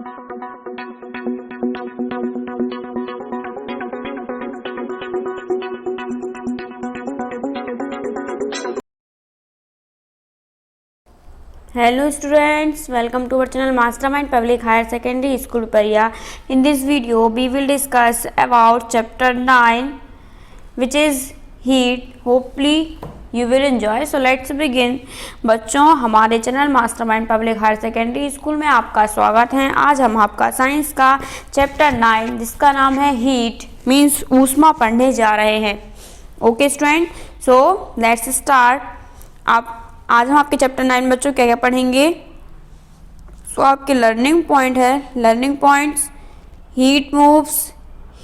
Hello students, welcome to our channel Mastermind Public Higher Secondary School Pariya. In this video we will discuss about chapter 9 which is heat. Hopefully you will enjoy. So let's begin. बच्चों, हमारे channel Mastermind Public Higher Secondary School में आपका स्वागत है। आज हम आपका science का चैप्टर 9 जिसका नाम है हीट मीन्स ऊष्मा पढ़ने जा रहे हैं। Okay student, so let's start. आज हम आपके चैप्टर 9 बच्चों क्या क्या पढ़ेंगे। सो आपके लर्निंग पॉइंट है, learning points heat moves,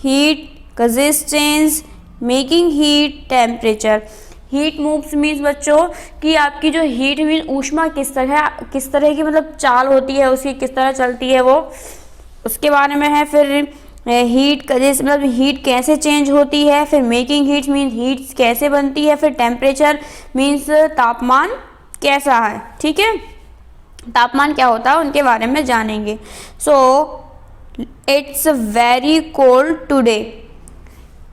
heat causes change, making heat, temperature. Heat moves means बच्चों कि आपकी जो हीट मीन ऊष्मा किस तरह की मतलब चाल होती है, उसकी किस तरह चलती है वो उसके बारे में है। फिर हीट कजेस मतलब हीट कैसे चेंज होती है। फिर मेकिंग हीट मीन्स हीट कैसे बनती है। फिर टेम्परेचर मीन्स तापमान कैसा है, ठीक है, तापमान क्या होता है उनके बारे में जानेंगे। So it's very cold today,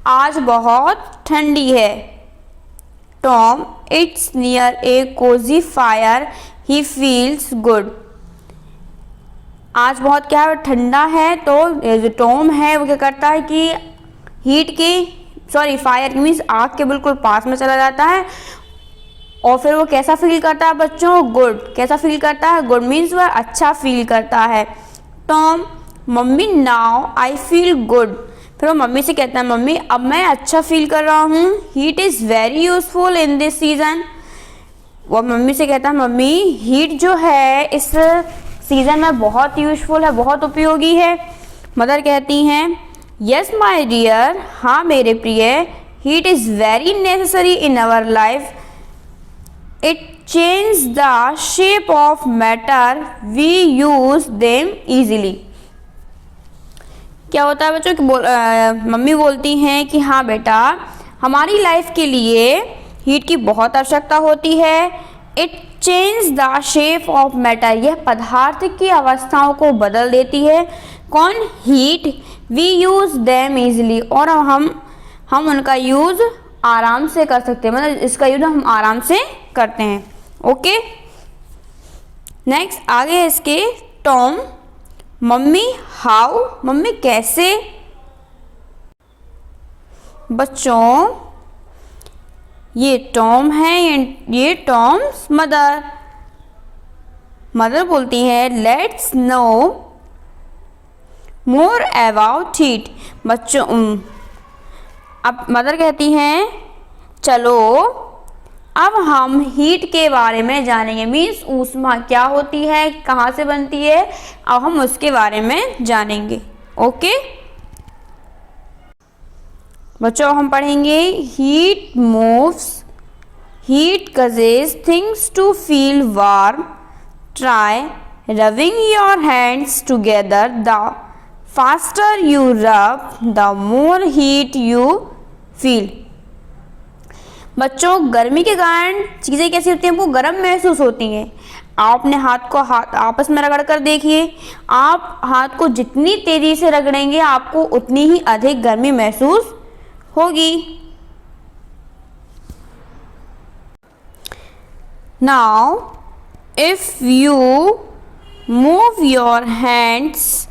आज बहुत ठंडी है। Tom it's near a cosy fire, he feels good, आज बहुत क्या ठंडा है। तो जो टॉम है वो क्या करता है कि फायर मीन्स आग के बिल्कुल पास में चला जाता है और फिर वो कैसा फील करता है बच्चों, गुड। कैसा फील करता है, गुड मीन्स वह अच्छा फील करता है। Tom mummy now I feel good, फिर वो मम्मी से कहता है मम्मी अब मैं अच्छा फील कर रहा हूँ। Heat is very useful in this season, वो मम्मी से कहता है मम्मी हीट जो है इस सीजन में बहुत यूजफुल है, बहुत उपयोगी है। मदर कहती हैं यस माई डियर, हाँ मेरे प्रिय, heat is very necessary in our life, it change the shape of matter, we use them easily. क्या होता है बच्चों कि मम्मी बोलती हैं कि हाँ बेटा हमारी लाइफ के लिए हीट की बहुत आवश्यकता होती है। It change the shape of matter, यह पदार्थ की अवस्थाओं को बदल देती है। कौन, heat. We use them easily, और हम उनका यूज आराम से कर सकते हैं, मतलब इसका यूज हम आराम से करते हैं। ओके, नेक्स्ट आगे है इसके टॉम मम्मी हाउ, मम्मी कैसे। बच्चों ये टॉम है, ये टॉम्स मदर। मदर बोलती है let's no more about heat. बच्चों अब मदर कहती हैं चलो अब हम हीट के बारे में जानेंगे, मीन्स ऊष्मा क्या होती है, कहाँ से बनती है, अब हम उसके बारे में जानेंगे। ओके बच्चों, हम पढ़ेंगे heat moves, heat causes things to feel warm, try rubbing your hands together, the faster you rub the more heat you feel. बच्चों गर्मी के कारण चीज़ें कैसी होती हैं, वो गर्म महसूस होती हैं। आप अपने हाथ को आपस में रगड़ कर देखिए, आप हाथ को जितनी तेजी से रगड़ेंगे आपको उतनी ही अधिक गर्मी महसूस होगी। Now if you move your hands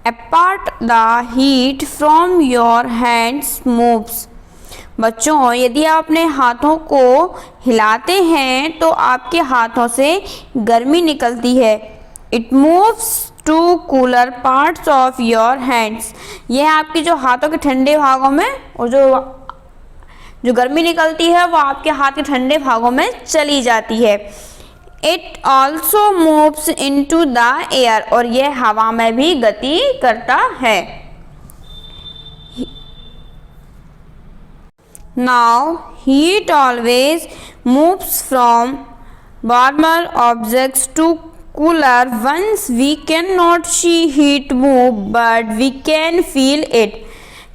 apart the heat from your hands moves. बच्चों यदि आप अपने हाथों को हिलाते हैं तो आपके हाथों से गर्मी निकलती है। It moves to cooler parts of your hands, यह आपके जो हाथों के ठंडे भागों में, और जो गर्मी निकलती है वो आपके हाथ के ठंडे भागों में चली जाती है। It also moves into the air, और यह हवा में भी गति करता है। Now heat always moves from warmer objects to cooler ones. We cannot see heat move but we can feel it.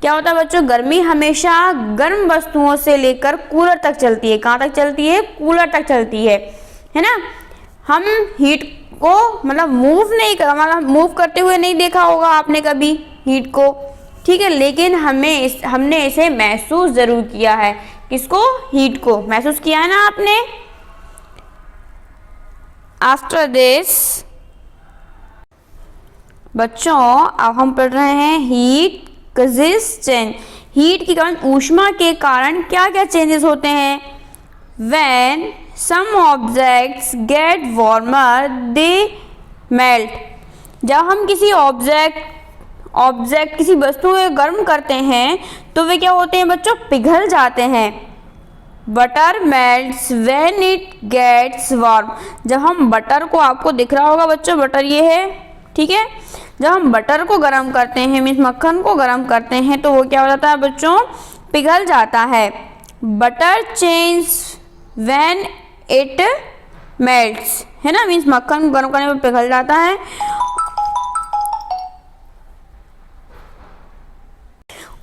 क्या होता है बच्चों, गर्मी हमेशा गर्म वस्तुओं से लेकर कूलर तक चलती है। कहाँ तक चलती है, कूलर तक चलती है ना। हम हीट को मतलब मूव नहीं कर, मतलब मूव करते हुए नहीं देखा होगा आपने कभी हीट को, ठीक है, लेकिन हमने इसे महसूस जरूर किया है। किसको? हीट को महसूस किया है ना आपने। आफ्टर दिस बच्चों अब हम पढ़ रहे हैं हीट कॉजेस चेंज। हीट के कारण, ऊष्मा के कारण क्या क्या चेंजेस होते हैं? When some objects get warmer, they melt. जब हम किसी ऑब्जेक्ट किसी वस्तु को गर्म करते हैं तो वे क्या होते हैं बच्चों? पिघल जाते हैं। Butter melts when it gets warm. जब हम बटर को, आपको दिख रहा होगा बच्चों, बटर ये है, ठीक है, जब हम बटर को गर्म करते हैं, मीन्स मक्खन को गर्म करते हैं, तो वो क्या हो जाता है बच्चों? पिघल जाता है। Butter change when it melts, है ना, मीन्स मक्खन को गर्म करने पर पिघल जाता है।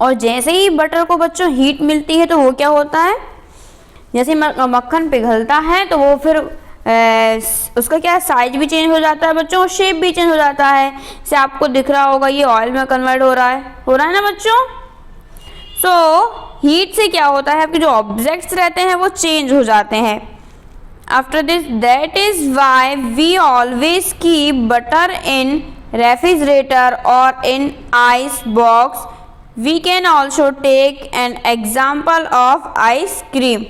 और जैसे ही बटर को बच्चों हीट मिलती है तो वो क्या होता है? जैसे मक्खन पिघलता है तो वो फिर उसका क्या साइज भी चेंज हो जाता है बच्चों, शेप भी चेंज हो जाता है। जैसे आपको दिख रहा होगा ये ऑयल में कन्वर्ट हो रहा है ना बच्चों। सो हीट से क्या होता है, आपके जो ऑब्जेक्ट्स रहते हैं वो चेंज हो जाते हैं। After this, that is why we always keep butter in refrigerator और in ice box. We can also take an example of ice cream.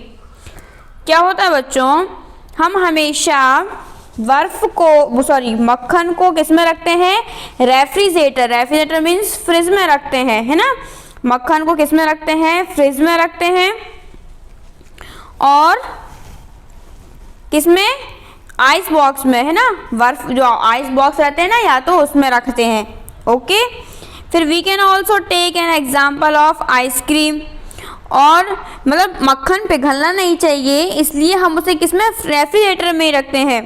क्या होता है बच्चों, हम हमेशा मक्खन को किस में रखते हैं? रेफ्रिजरेटर मीन्स फ्रिज में रखते हैं, है ना। मक्खन को किस में रखते हैं? फ्रिज में रखते हैं। और किस में? आइस बॉक्स में, है ना। बर्फ जो आइस बॉक्स रहते हैं ना, या तो उसमें रखते हैं। ओके, फिर we can also take an example of ice cream. और मतलब मक्खन पिघलना नहीं चाहिए, इसलिए हम उसे किस में? रेफ्रिजरेटर में ही रखते हैं।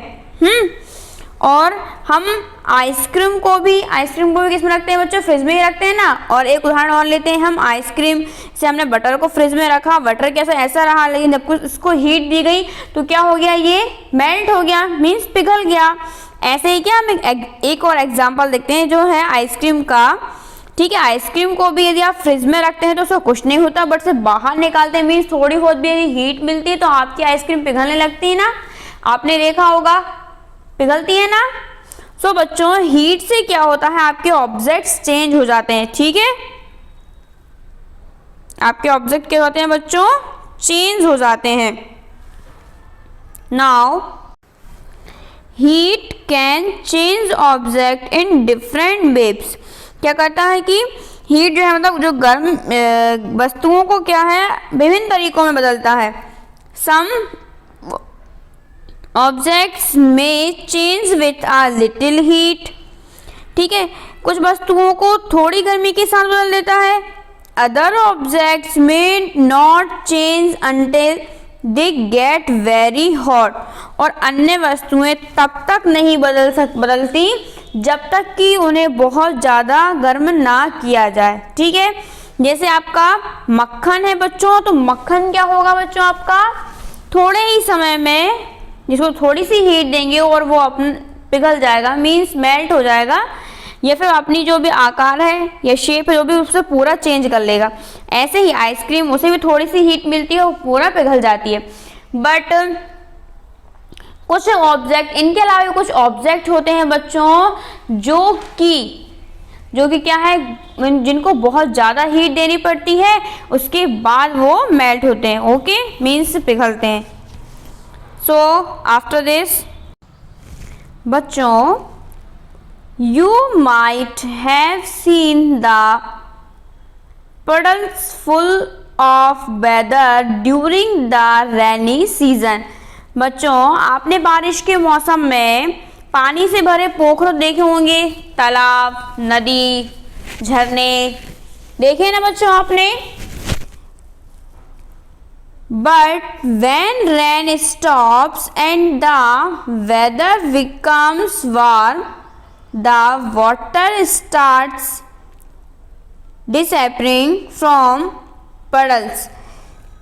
और हम आइसक्रीम को भी किस में रखते हैं बच्चों? फ्रिज में ही रखते हैं ना। और एक उदाहरण और लेते हैं हम, आइसक्रीम से हमने बटर को फ्रिज में रखा, बटर कैसा ऐसा रहा, लेकिन जब उसको हीट दी गई तो क्या हो गया? ये मेल्ट हो गया, मीन्स पिघल गया। ऐसे ही क्या हम एक और एग्जाम्पल देखते हैं जो है आइसक्रीम का, ठीक है। आइसक्रीम को भी यदि आप फ्रिज में रखते हैं तो उसको कुछ नहीं होता, बट से बाहर निकालते हैं, मीन्स थोड़ी बहुत भी यदि हीट मिलती है तो आपकी आइसक्रीम पिघलने लगती है ना। आपने देखा होगा, पिघलती है ना। सो बच्चों हीट से क्या होता है, आपके ऑब्जेक्ट्स चेंज हो जाते हैं, ठीक है। आपके ऑब्जेक्ट क्या होते हैं बच्चों? चेंज हो जाते हैं। Now heat can change object in different ways. क्या करता है कि हीट जो है, मतलब जो गर्म वस्तुओं को क्या है, विभिन्न तरीकों में बदलता है। सम ऑब्जेक्ट्स में change with a little heat, ठीक है, कुछ वस्तुओं को थोड़ी गर्मी के साथ बदल देता है। अदर ऑब्जेक्ट्स में not change until they get very hot. और अन्य वस्तुएं तब तक नहीं बदलती जब तक कि उन्हें बहुत ज़्यादा गर्म ना किया जाए, ठीक है। जैसे आपका मक्खन है बच्चों, तो मक्खन क्या होगा बच्चों आपका? थोड़े ही समय में जिसको थोड़ी सी हीट देंगे और वो पिघल जाएगा, मीन्स मेल्ट हो जाएगा, या फिर अपनी जो भी आकार है या शेप है जो भी उससे पूरा चेंज कर लेगा। ऐसे ही आइसक्रीम, उसे भी थोड़ी सी हीट मिलती है, वो पूरा पिघल जाती है। बट कुछ ऑब्जेक्ट, इनके अलावा कुछ ऑब्जेक्ट होते हैं बच्चों जो कि क्या है, जिनको बहुत ज़्यादा हीट देनी पड़ती है, उसके बाद वो मेल्ट होते हैं। ओके, मीन्स पिघलते हैं। सो आफ्टर दिस बच्चों, you might have seen the puddles full of weather during the rainy season। बच्चों आपने बारिश के मौसम में पानी से भरे पोखर देखे होंगे, तालाब, नदी, झरने देखे ना बच्चों आपने। But when rain stops and the weather becomes warm, the water starts disappearing from puddles।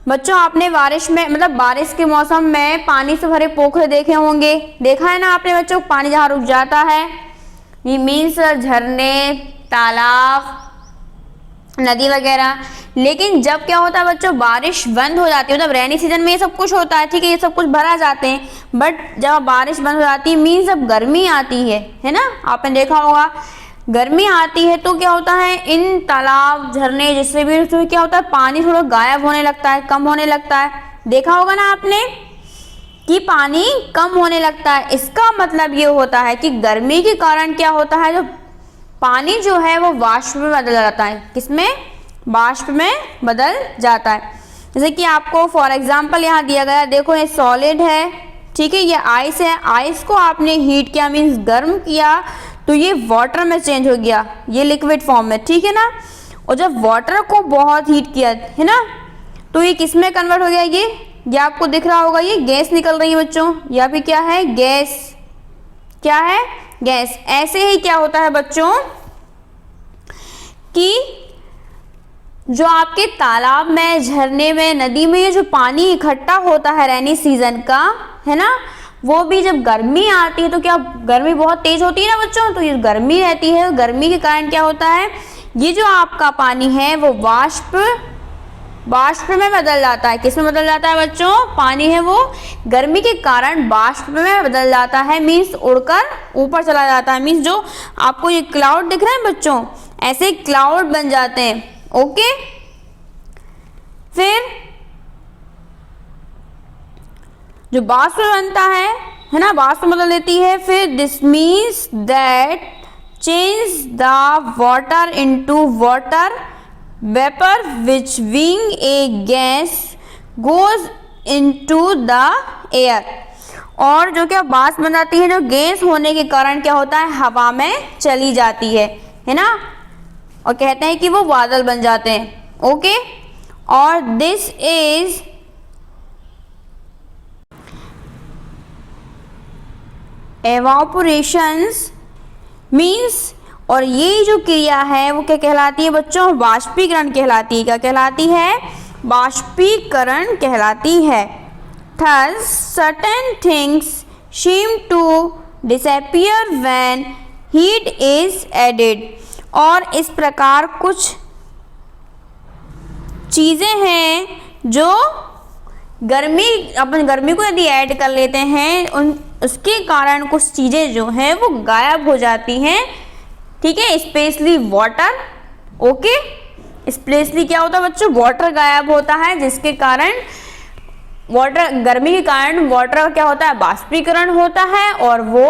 बच्चों आपने बारिश में मतलब बारिश के मौसम में पानी से भरे पोखरे देखे होंगे, देखा है ना आपने बच्चों, पानी जहाँ रुक जाता है, ये मीन्स झरने, तालाब, नदी वगैरह। लेकिन जब क्या होता है बच्चों, बारिश बंद हो जाती है, मतलब रेनी सीजन में ये सब कुछ होता है, ठीक है, ये सब कुछ भरा जाते हैं, बट जब बारिश बंद हो जाती है मीन्स जब गर्मी आती है ना, आपने देखा होगा गर्मी आती है तो क्या होता है, इन तालाब, झरने, जिससे भी तो क्या होता है, पानी थोड़ा गायब होने लगता है, कम होने लगता है। देखा होगा ना आपने कि पानी कम होने लगता है। इसका मतलब ये होता है कि गर्मी के कारण क्या होता है, जो पानी जो है वो वाष्प में बदल जाता है। किसमें? वाष्प में बदल जाता है। जैसे कि आपको फॉर एग्जांपल यहाँ दिया गया, देखो ये सॉलिड है, ठीक है, ये आइस है, आइस को आपने हीट किया मीन्स गर्म किया तो ये वाटर में चेंज हो गया, ये लिक्विड फॉर्म में, ठीक है ना। और जब वाटर को बहुत हीट किया है ना, तो ये किस में कन्वर्ट हो गया, ये आपको दिख रहा होगा, ये गैस निकल रही है बच्चों, या फिर क्या है, गैस, क्या है, गैस। ऐसे ही क्या होता है बच्चों कि जो आपके तालाब में, झरने में, नदी में ये जो पानी इकट्ठा होता है रेनी सीजन का, है ना, वो भी जब गर्मी आती है तो क्या गर्मी बहुत तेज होती है ना बच्चों, तो ये गर्मी रहती है, गर्मी के कारण क्या होता है, ये जो आपका पानी है वो वाष्प में बदल जाता है। किस में बदल जाता है बच्चों? पानी है वो गर्मी के कारण वाष्प में बदल जाता है, मीन्स उड़कर ऊपर चला जाता है। मीन्स जो आपको ये क्लाउड दिख रहे हैं बच्चों, ऐसे क्लाउड बन जाते हैं। ओके, फिर जो वाष्प बनता है ना, वाष्प बदल देती है। फिर this means that change the water into water vapour which being a gas goes into the air. और जो क्या वाष्प बन जाती है, जो गैस होने के कारण क्या होता है, हवा में चली जाती है ना, और कहते हैं कि वो बादल बन जाते हैं। ओके, और दिस इज एवापोरेशंस मीन्स, और ये जो क्रिया है वो क्या कहलाती है बच्चों? वाष्पीकरण कहलाती है। क्या कहलाती है? वाष्पीकरण कहलाती है। Thus certain things seem to disappear when heat is added। और इस प्रकार कुछ चीज़ें हैं जो गर्मी, अपन गर्मी को यदि ऐड कर लेते हैं उसके कारण कुछ चीज़ें जो हैं वो गायब हो जाती हैं, ठीक है, स्पेशली वाटर। ओके, स्पेशली क्या होता है बच्चों? वाटर गायब होता है, जिसके कारण वाटर, गर्मी के कारण वाटर का क्या होता है, वाष्पीकरण होता है, और वो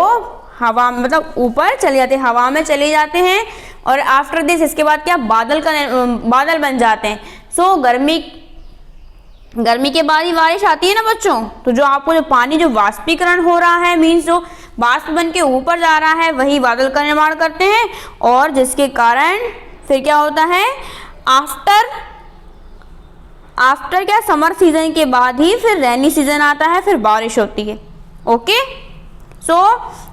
हवा मतलब ऊपर चले जाते हैं, हवा में चले जाते हैं। और आफ्टर दिस, इसके बाद क्या, बादल बन जाते हैं। सो गर्मी के बाद ही बारिश आती है ना बच्चों, तो जो आपको जो पानी जो वाष्पीकरण हो रहा है, मीन्स जो वाष्प बन के ऊपर जा रहा है, वही बादल का निर्माण करते हैं। और जिसके कारण फिर क्या होता है, आफ्टर क्या, समर सीजन के बाद ही फिर रेनी सीजन आता है, फिर बारिश होती है। ओके, सो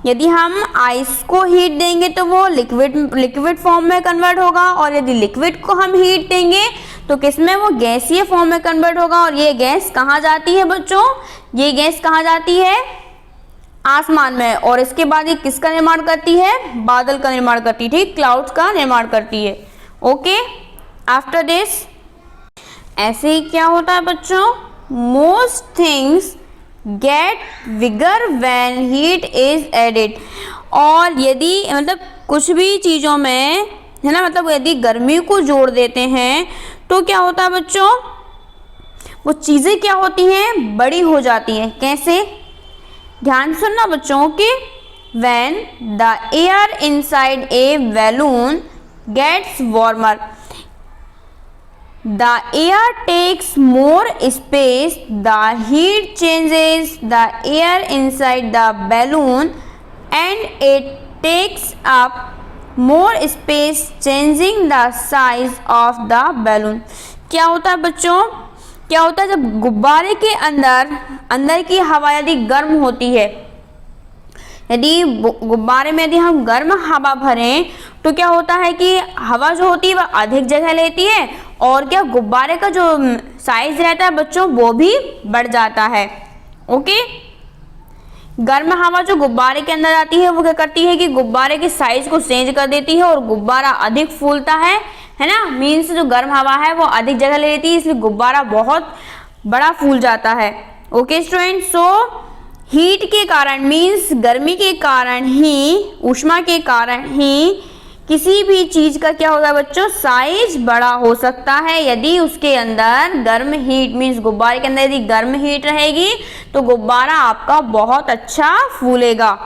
यदि हम आइस को हीट देंगे तो वो लिक्विड फॉर्म में कन्वर्ट होगा, और यदि लिक्विड को हम हीट देंगे तो किसमें, वो गैसीय फॉर्म में कन्वर्ट होगा। और ये गैस कहाँ जाती है बच्चों? ये गैस कहाँ जाती है? आसमान में। और इसके बाद ये किसका निर्माण करती है? बादल का निर्माण करती है, ठीक, क्लाउड्स का निर्माण करती है। ओके, आफ्टर दिस ऐसे ही क्या होता है बच्चों, most things get bigger when heat is added. और यदि मतलब कुछ भी चीज़ों में, है ना, मतलब यदि गर्मी को जोड़ देते हैं तो क्या होता है बच्चों, वो चीज़ें क्या होती हैं, बड़ी हो जाती हैं। कैसे? ध्यान सुनना बच्चों कि when the air inside a balloon gets warmer, the air takes more space, the heat changes the air inside the balloon and it takes up more space, changing the size of the balloon। क्या होता है बच्चों, क्या होता है, जब गुब्बारे के अंदर की हवा यदि गर्म होती है, यदि गुब्बारे में यदि हम गर्म हवा भरें तो क्या होता है कि हवा जो होती है वह अधिक जगह लेती है और क्या गुब्बारे का जो साइज रहता है बच्चों वो भी बढ़ जाता है। ओके, गर्म हवा जो गुब्बारे के अंदर आती है वो क्या करती है कि गुब्बारे के साइज को चेंज कर देती है और गुब्बारा अधिक फूलता है ना। मीन्स जो गर्म हवा है वो अधिक जगह ले लेती है, इसलिए गुब्बारा बहुत बड़ा फूल जाता है। ओके स्टूडेंट, सो हीट के कारण मीन्स गर्मी के कारण ही, ऊष्मा के कारण ही किसी भी चीज का क्या होता है बच्चों, साइज बड़ा हो सकता है यदि उसके अंदर गर्म हीट मीन्स गुब्बारे के अंदर यदि गर्म हीट रहेगी तो गुब्बारा आपका बहुत अच्छा फूलेगा।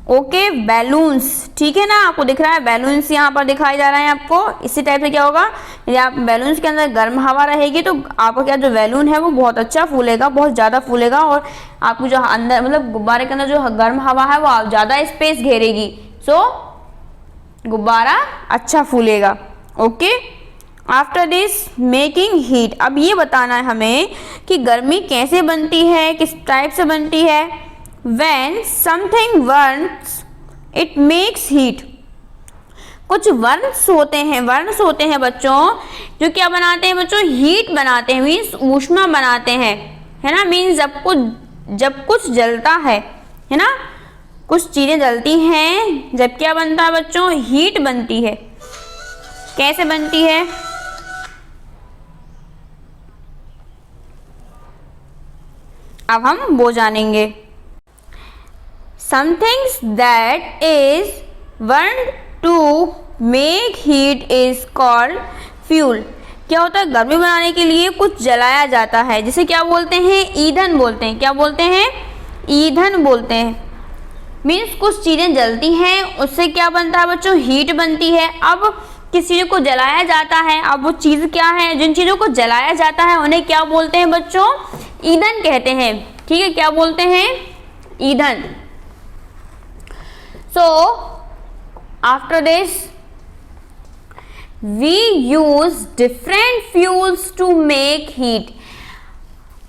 ओके, बैलून्स, ठीक है ना, आपको दिख रहा है बैलून्स यहाँ पर दिखाई जा रहा है आपको। इसी टाइप से क्या होगा, यदि आप बैलून्स के अंदर गर्म हवा रहेगी तो आपका क्या जो बैलून है वो बहुत अच्छा फूलेगा, बहुत ज़्यादा फूलेगा और आपको जो अंदर मतलब गुब्बारे के अंदर जो गर्म हवा है वो ज़्यादा स्पेस घेरेगी, सो गुब्बारा अच्छा फूलेगा। Okay, after this making heat, अब ये बताना है हमें कि गर्मी कैसे बनती है, किस टाइप से बनती है। When something burns, it makes heat. कुछ वर्न्स होते हैं बच्चों जो क्या बनाते हैं बच्चों, हीट बनाते हैं, मीन्स ऊष्मा बनाते हैं, है ना। मीन्स जब कुछ जलता है ना, कुछ चीजें जलती हैं जब क्या बनता है बच्चों, हीट बनती है। कैसे बनती है, अब हम वो जानेंगे। Something that is burned to make heat is called fuel. क्या होता है, गर्मी बनाने के लिए कुछ जलाया जाता है, जिसे क्या बोलते हैं, ईंधन बोलते हैं। क्या बोलते हैं, ईंधन बोलते हैं। मीन्स कुछ चीजें जलती हैं, उससे क्या बनता है बच्चों, हीट बनती है। अब किस चीज को जलाया जाता है, अब वो चीज क्या है, जिन चीजों को जलाया जाता है उन्हें क्या बोलते हैं बच्चों, ईंधन कहते हैं। ठीक है, क्या बोलते हैं, ईंधन। So after this we use different fuels to make heat.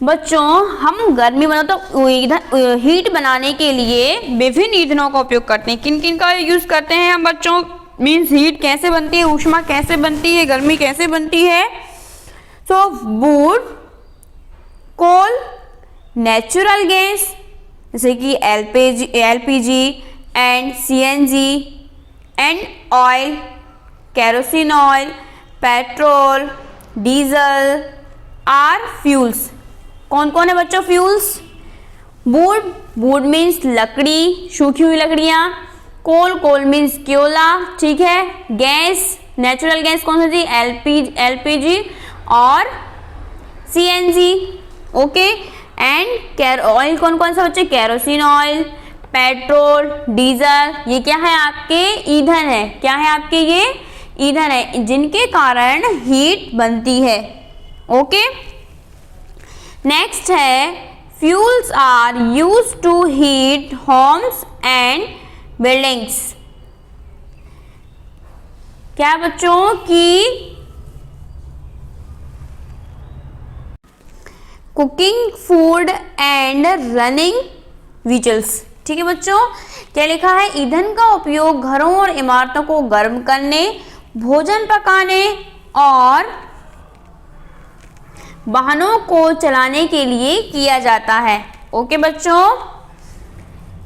बच्चों हम गर्मी बनाते हीट बनाने के लिए विभिन्न ईंधनों का उपयोग करते हैं। किन किन का यूज करते हैं हम बच्चों, मीन्स हीट कैसे बनती है, ऊष्मा कैसे बनती है, गर्मी कैसे बनती है। So wood, coal, natural gas जैसे कि LPG and CNG and oil, kerosene oil, petrol, diesel are fuels. कौन कौन है बच्चों फ्यूल्स, वुड मीन्स लकड़ी, सूखी हुई लकड़ियाँ, कोल मीन्स कोयला, ठीक है। गैस, नेचुरल गैस कौन सी थी, एलपीजी और CNG। ओके, एंड ऑयल कौन कौन सा बच्चे, केरोसिन ऑयल, पेट्रोल, डीजल, ये क्या है आपके ईंधन है। क्या है आपके, ये ईंधन है जिनके कारण हीट बनती है। ओके, नेक्स्ट है fuels are used to heat homes and buildings. क्या बच्चों की cooking, food and running vehicles. ठीक है बच्चों, क्या लिखा है, ईंधन का उपयोग घरों और इमारतों को गर्म करने, भोजन पकाने और वाहनों को चलाने के लिए किया जाता है। ओके बच्चों,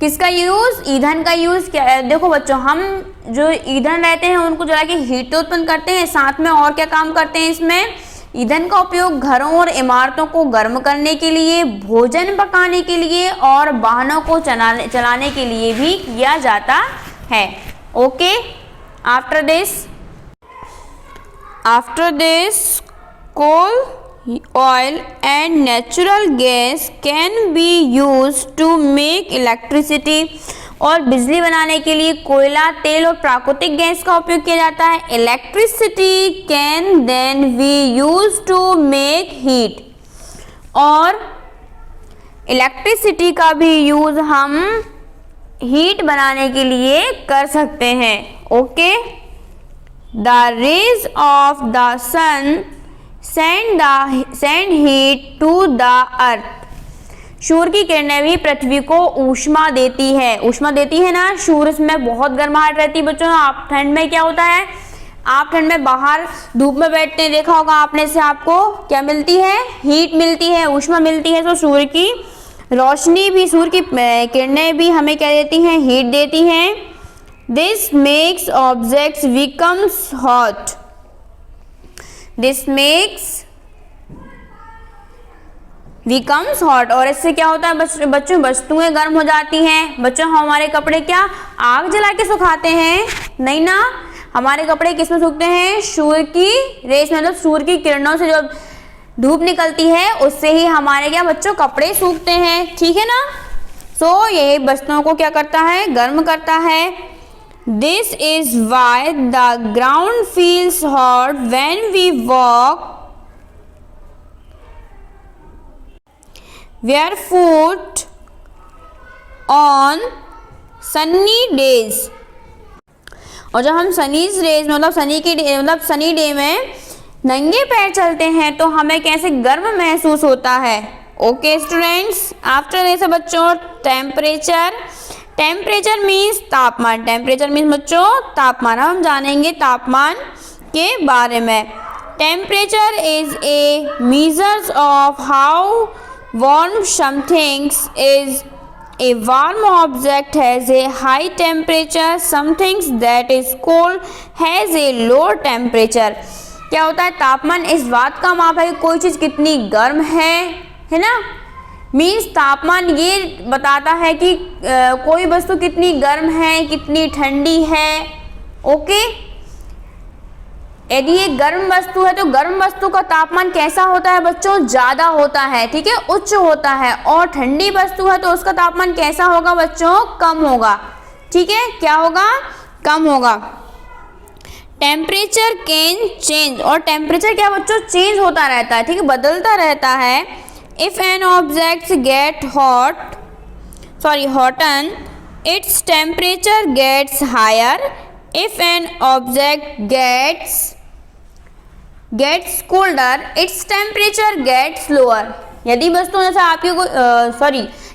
किसका यूज, ईंधन का यूज क्या है। देखो बच्चों, हम जो ईंधन रहते हैं उनको जला के हीट तो उत्पन्न करते हैं, साथ में और क्या काम करते हैं, इसमें ईंधन का उपयोग घरों और इमारतों को गर्म करने के लिए, भोजन पकाने के लिए और वाहनों को चलाने के लिए भी किया जाता है। Okay, after this coal, oil and natural gas can be used to make electricity. और बिजली बनाने के लिए कोयला, तेल और प्राकृतिक गैस का उपयोग किया जाता है। Electricity can then be use to make heat. और इलेक्ट्रिसिटी का भी यूज हम हीट बनाने के लिए कर सकते हैं। Okay, the rays of the sun send heat to the earth. सूर्य की किरणें भी पृथ्वी को ऊष्मा देती है। ऊष्मा देती है ना, सूर्य में बहुत गर्माहट रहती है बच्चों। आप ठंड में क्या होता है, आप ठंड में बाहर धूप में बैठते हैं, देखा होगा आपने, से आपको क्या मिलती है, हीट मिलती है, ऊष्मा मिलती है। तो सूर्य की रोशनी भी, सूर्य की किरणें भी हमें क्या देती हैं, हीट देती हैं। This makes objects becomes hot. This makes becomes hot, और इससे क्या होता है बच्चों, वस्तुएं गर्म हो जाती हैं। बच्चों हमारे कपड़े क्या आग जला के सुखाते हैं? नहीं ना, हमारे कपड़े किसमें सूखते हैं, सूर्य की रेस में, मतलब सूर्य की किरणों से जो धूप निकलती है उससे ही हमारे क्या बच्चों कपड़े सूखते हैं, ठीक है ना। सो ये वस्तुओं को क्या करता है, गर्म करता है। This is why the ground feels hot when we walk barefoot on sunny days। और जब हम सनी डेज मतलब सनी डे में नंगे पैर चलते हैं तो हमें कैसे गर्म महसूस होता है। ओके स्टूडेंट्स, आफ्टर दिस बच्चों टेम्परेचर मीन्स तापमान। टेम्परेचर मीन्स बच्चों तापमान। हम जानेंगे तापमान के बारे में। Temperature is a measures of how warm something is। A warm object has a high temperature, something that is cold has a low temperature। क्या होता है, तापमान इस बात का माप है कि कोई चीज़ कितनी गर्म है ना। मीन्स तापमान ये बताता है कि कोई वस्तु कितनी गर्म है, कितनी ठंडी है। ओके, यदि ये गर्म वस्तु है तो गर्म वस्तु का तापमान कैसा होता है बच्चों, ज़्यादा होता है, ठीक है, उच्च होता है। और ठंडी वस्तु है तो उसका तापमान कैसा होगा बच्चों, कम होगा, ठीक है, क्या होगा, कम होगा। टेम्परेचर कैन चेंज, और टेम्परेचर क्या बच्चों, चेंज होता रहता है, ठीक है, बदलता रहता है। If an object get hotter its temperature gets higher. If an object gets colder its temperature gets lower. यदि वस्तु जैसा आपकी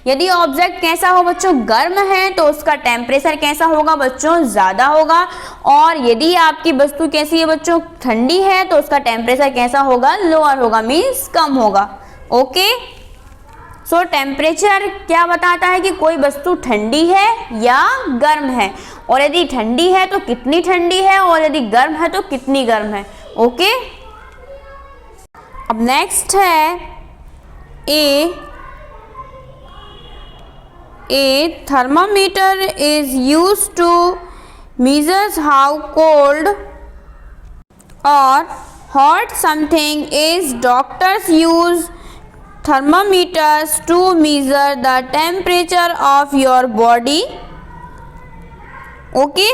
यदि ऑब्जेक्ट कैसा हो बच्चों, गर्म है तो उसका टेम्परेचर कैसा होगा बच्चों, ज़्यादा होगा। और यदि आपकी वस्तु कैसी है बच्चों, ठंडी है तो उसका टेम्परेचर कैसा होगा, लोअर होगा, मीन्स कम होगा। ओके, सो टेम्परेचर क्या बताता है कि कोई वस्तु ठंडी है या गर्म है, और यदि ठंडी है तो कितनी ठंडी है, और यदि गर्म है तो कितनी गर्म है। ओके, अब नेक्स्ट है A thermometer is used to measure how cold or hot something is. Doctors use thermometers to measure the temperature of your body. Okay,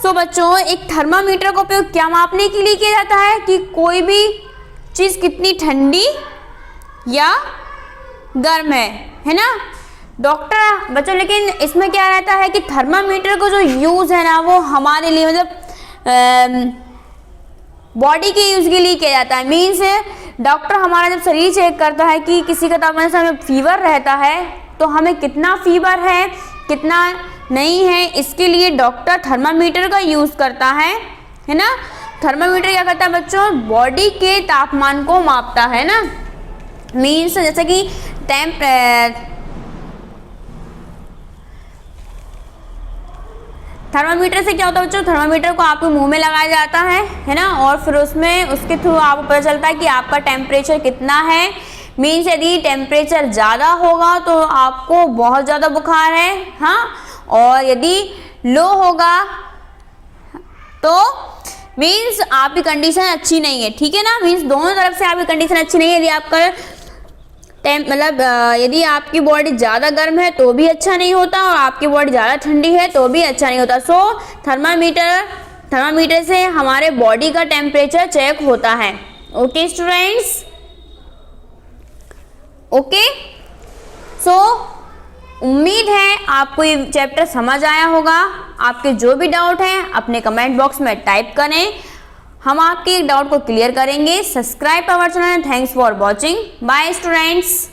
so बच्चों एक थर्मामीटर का उपयोग क्या मापने के लिए किया जाता है कि कोई भी चीज़ कितनी ठंडी या गर्म है ना डॉक्टर बच्चों। लेकिन इसमें क्या रहता है कि थर्मामीटर का जो यूज़ है ना वो हमारे लिए मतलब बॉडी के यूज़ के लिए किया जाता है। मीन्स डॉक्टर हमारा जब शरीर चेक करता है कि किसी का तापमान से हमें फीवर रहता है तो हमें कितना फीवर है कितना नहीं है, इसके लिए डॉक्टर थर्मामीटर का यूज़ करता है ना। थर्मामीटर क्या करता है बच्चों, बॉडी के तापमान को मापता है ना। मीन्स जैसे कि थर्मामीटर से क्या होता है बच्चों, थर्मामीटर को आपके मुंह में लगाया जाता है ना, और फिर उसके थ्रू आपको पता चलता है कि आपका टेम्परेचर कितना है। मीन्स यदि टेम्परेचर ज़्यादा होगा तो आपको बहुत ज़्यादा बुखार है, हाँ, और यदि लो होगा तो मीन्स आपकी कंडीशन अच्छी नहीं है, ठीक है ना। मीन्स दोनों तरफ से आपकी कंडीशन अच्छी नहीं है। यदि आपका यदि आपकी बॉडी ज़्यादा गर्म है तो भी अच्छा नहीं होता, और आपकी बॉडी ज़्यादा ठंडी है तो भी अच्छा नहीं होता। सो थर्मामीटर से हमारे बॉडी का टेम्परेचर चेक होता है। ओके स्टूडेंट्स, ओके, सो उम्मीद है आपको ये चैप्टर समझ आया होगा। आपके जो भी डाउट हैं अपने कमेंट बॉक्स में टाइप करें, हम आपके डाउट को क्लियर करेंगे। Subscribe our channel. Thanks for watching. Bye students.